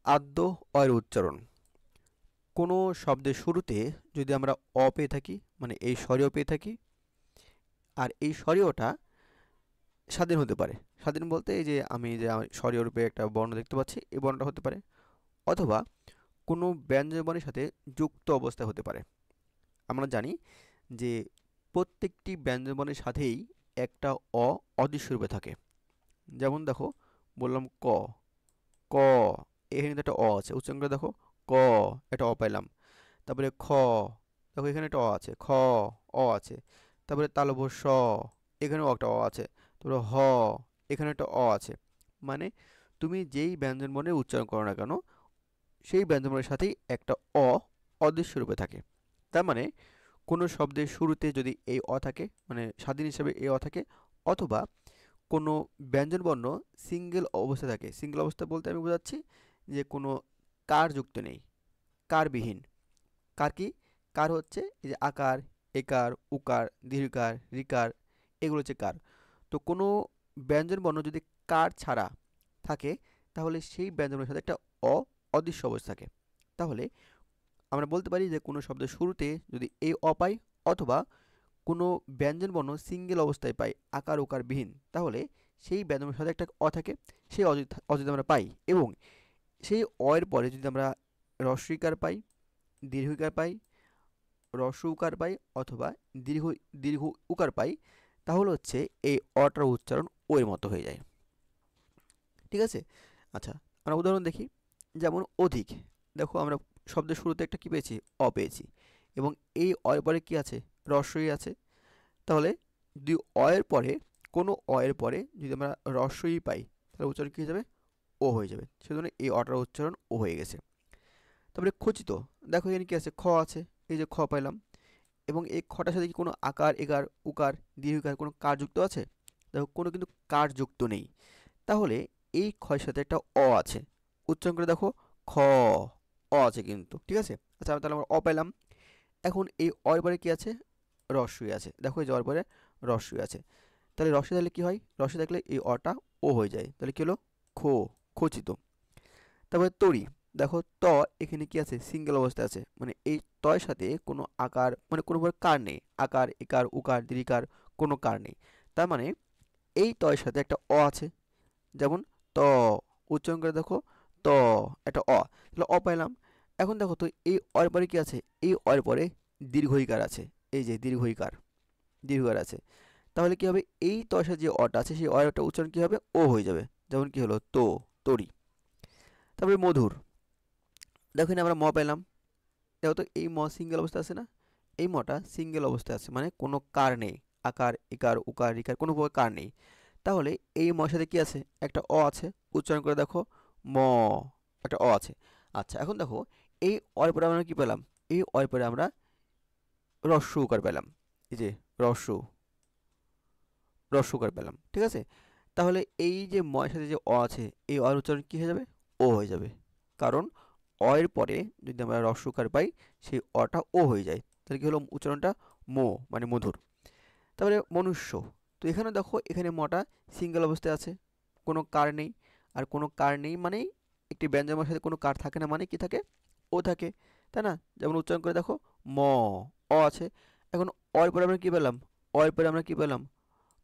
আদ্য অয়ের উচ্চারণ। কোনো শব্দের শুরুতে যদি আমরা অ পেয়ে থাকি, মানে এই স্বরীয় পেয়ে থাকি, আর এই স্বরীয়টা স্বাধীন হতে পারে। স্বাধীন বলতে এই যে আমি যে স্বরীয় রূপে একটা বর্ণ দেখতে পাচ্ছি, এই বর্ণটা হতে পারে, অথবা কোনো ব্যঞ্জনবর্ণের সাথে যুক্ত অবস্থায় হতে পারে। আমরা জানি যে প্রত্যেকটি ব্যঞ্জনবর্ণের সাথেই একটা অ অদৃশ্য রূপে থাকে। যেমন দেখো, বললাম ক, ক, এখানে কিন্তু একটা অ আছে, উচ্চারণ করে দেখো, ক, একটা অ পাইলাম। তারপরে খ, দেখো এখানে একটা অ আছে, খ, অ আছে। তারপরে তালব্য স, এখানেও একটা অ আছে। তারপরে হ, এখানে একটা অ আছে। মানে তুমি যেই ব্যঞ্জনবর্ণের উচ্চারণ করো না কেন, সেই ব্যঞ্জনবর্ণের সাথেই একটা অ অদৃশ্য রূপে থাকে। তার মানে কোনো শব্দের শুরুতে যদি এই অ থাকে, মানে স্বাধীন হিসেবে এই অ থাকে, অথবা কোনো ব্যঞ্জনবর্ণ সিঙ্গেল অবস্থায় থাকে। সিঙ্গেল অবস্থা বলতে আমি বোঝাচ্ছি যে কোনো কার যুক্ত নেই, কারবিহীন। কার কি? কার হচ্ছে এই যে আকার, একার, উকার, দীর্ঘিকার, ঋকার, এগুলো হচ্ছে কার। তো কোনো ব্যঞ্জনবর্ণ যদি কার ছাড়া থাকে, তাহলে সেই ব্যঞ্জনবর্ণের সাথে একটা অ অদৃশ্য অবস্থা থাকে। তাহলে আমরা বলতে পারি যে কোনো শব্দের শুরুতে যদি এই অ পাই, অথবা কোনো ব্যঞ্জনবর্ণ সিঙ্গেল অবস্থায় পাই, আকার উকার বিহীন, তাহলে সেই ব্যঞ্জনের সাথে একটা অ থাকে, সেই অ যদি আমরা পাই, এবং সেই অ এর পরে যদি আমরা হ্রস্বইকার পাই, দীর্ঘইকার পাই, হ্রস্ব উকার পাই, অথবা দীর্ঘ দীর্ঘ উকার পাই, তাহলে হচ্ছে এই অটার উচ্চারণ ও এর মতো হয়ে যায়। ঠিক আছে? আচ্ছা, আমরা উদাহরণ দেখি। যেমন অধিক। দেখো আমরা শব্দের শুরুতে একটা কি পেয়েছি? অ পেয়েছি। এবং এই অ এর পরে কি আছে? হ্রস্বই আছে। তাহলে যদি অ এর পরে, কোনো অ এর পরে যদি আমরা হ্রস্বই পাই, তাহলে উচ্চারণ কি হয়ে যাবে? ও হয়ে যাবে। সেজন্য এই অটার উচ্চারণ ও হয়ে গেছে। তারপরে খচিত। দেখো এখানে কি আছে? খ আছে। এই যে খ পাইলাম। এবং এই খটার সাথে কি কোনো আকার, একার, উকার, দীর্ঘিকার, কোনো কার যুক্ত আছে? দেখো কোনো কিন্তু কার যুক্ত নেই। তাহলে এই ক্ষয়ের সাথে একটা অ আছে। উচ্চারণ করে দেখো, খ, অ আছে কিন্তু। ঠিক আছে? আচ্ছা, তাহলে আমরা অ পেলাম। এখন এই অ এর পরে কি আছে? রস্বই আছে। দেখো এই যে অ এর পরে রস্বই আছে। তাহলে রস্বই থাকলে কি হয়? রস্বই থাকলে এই অটা ও হয়ে যায়। তাহলে কি হলো? খো, খচিত। তারপরে তরি। দেখো ত, এখানে কি আছে? সিঙ্গেল অবস্থায় আছে। মানে এই তয়ের সাথে কোনো আকার, মানে কোনো প্রকার কার নেই। আকার, একার, উকার, দীর্ঘিকার, কোনো কার নেই। তার মানে এই তয়ের সাথে একটা অ আছে। যেমন ত, উচ্চারণ করে দেখো, ত, একটা অ। তাহলে অ পাইলাম। এখন দেখো তো এই অ এর পরে কি আছে? এই অ এর পরে দীর্ঘইকার আছে। এই যে দীর্ঘইকার, দীর্ঘইকার আছে। তাহলে কি হবে? এই তয়ের সাথে যে অটা আছে, সেই অটা উচ্চারণ কি হবে? ও হয়ে যাবে। যেমন কি হলো? তো, তরি। তারপরে মধুর। দেখো এখানে আমরা ম পেলাম। দেখো তো এই ম সিঙ্গেল অবস্থায় আছে না? এই মটা সিঙ্গেল অবস্থায় আছে, মানে কোনো কার নেই। আকার, ইকার, উকার, রিকার, কোনো প্রকার কার নেই। তাহলে এই মর সাথে কি আছে? একটা অ আছে। উচ্চারণ করে দেখো, ম, একটা অ আছে। আচ্ছা, এখন দেখো এই অর পরে আমরা কি পেলাম? এই অর পরে আমরা রস্য উকার পেলাম। এই যে রস্য, রস্য উকার পেলাম। ঠিক আছে? তাহলে এই যে ময়ের সাথে যে অ আছে, এই অর উচ্চারণ কি হয়ে যাবে? ও হয়ে যাবে। কারণ অ এর পরে যদি আমরা রস্য উকার পাই, সেই অটা ও হয়ে যায়। তাহলে কি হলো? উচ্চারণটা মো, মানে মধুর। তারপরে মনুষ্য। তো এখানে দেখো এখানে মটা সিঙ্গেল অবস্থায় আছে, কোনো কার নেই। আর কোনো কার নেই মানেই একটি ব্যঞ্জনের সাথে কোনো কার থাকে না, মানে কি থাকে? ও থাকে, তাই না? যেমন উচ্চারণ করে দেখো, ম, অ আছে। এখন অ এর পরে আমরা কি পেলাম? অ এর পরে আমরা কি পেলাম?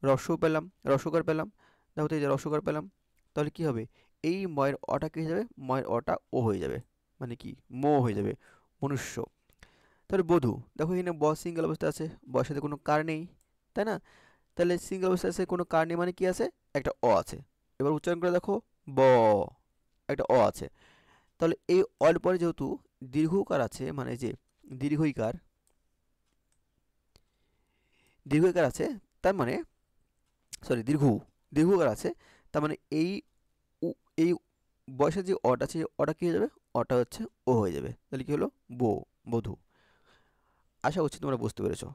রস্য পেলাম, রস্যকার পেলাম। দেখো তো এই যে রস্যকার পেলাম। তাহলে কি হবে? এই ময়ের অটা কি হয়ে যাবে? ময়ের অটা ও হয়ে যাবে। মানে কি? মো হয়ে যাবে, মনুষ্য। তাহলে বধূ। দেখো এখানে ব সিঙ্গেল অবস্থায় আছে, বর সাথে কোনো কার নেই, তাই না? তাহলে সিঙ্গেল অবস্থায় আছে, কোনো কার নেই, মানে কি আছে? একটা অ আছে। এবার উচ্চারণ করে দেখো, ব, একটা অ আছে। তাহলে এই অর পরে যেহেতু দীর্ঘকার আছে, মানে যে দীর্ঘইকার, দীর্ঘইকার আছে, তার মানে, সরি, দীর্ঘকার আছে, তার মানে এই এই বয়সের যে অটা আছে, অটা কি হয়ে যাবে? অটা হচ্ছে ও হয়ে যাবে। তাহলে কি হলো? বো, বধূ। আশা করছি তোমরা বুঝতে পেরেছো।